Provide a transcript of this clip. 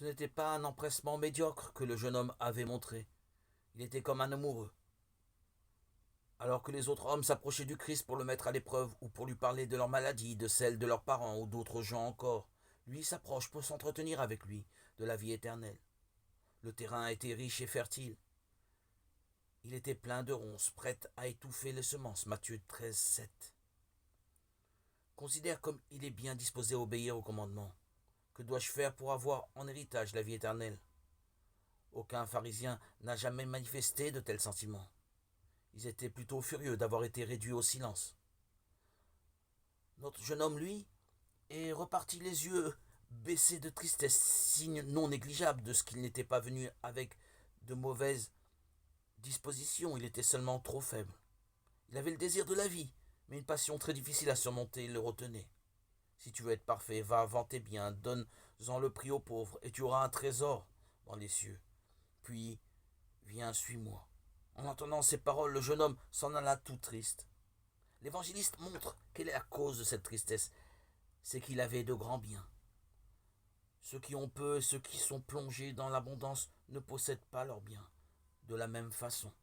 Ce n'était pas un empressement médiocre que le jeune homme avait montré. Il était comme un amoureux. Alors que les autres hommes s'approchaient du Christ pour le mettre à l'épreuve ou pour lui parler de leur maladie, de celle de leurs parents ou d'autres gens encore, lui s'approche pour s'entretenir avec lui de la vie éternelle. Le terrain était riche et fertile. Il était plein de ronces, prêtes à étouffer les semences. Matthieu 13, 7. Considère comme il est bien disposé à obéir au commandement. Que dois-je faire pour avoir en héritage la vie éternelle? Aucun pharisien n'a jamais manifesté de tels sentiments. Ils étaient plutôt furieux d'avoir été réduits au silence. Notre jeune homme, lui, est reparti les yeux baissés de tristesse, signe non négligeable de ce qu'il n'était pas venu avec de mauvaises dispositions, il était seulement trop faible. Il avait le désir de la vie, mais une passion très difficile à surmonter le retenait. Si tu veux être parfait, va vends tes biens, donne-en le prix aux pauvres, et tu auras un trésor dans les cieux. Puis, viens, suis-moi. En entendant ces paroles, le jeune homme s'en alla tout triste. L'évangéliste montre quelle est la cause de cette tristesse. C'est qu'il avait de grands biens. Ceux qui ont peu et ceux qui sont plongés dans l'abondance ne possèdent pas leurs biens de la même façon.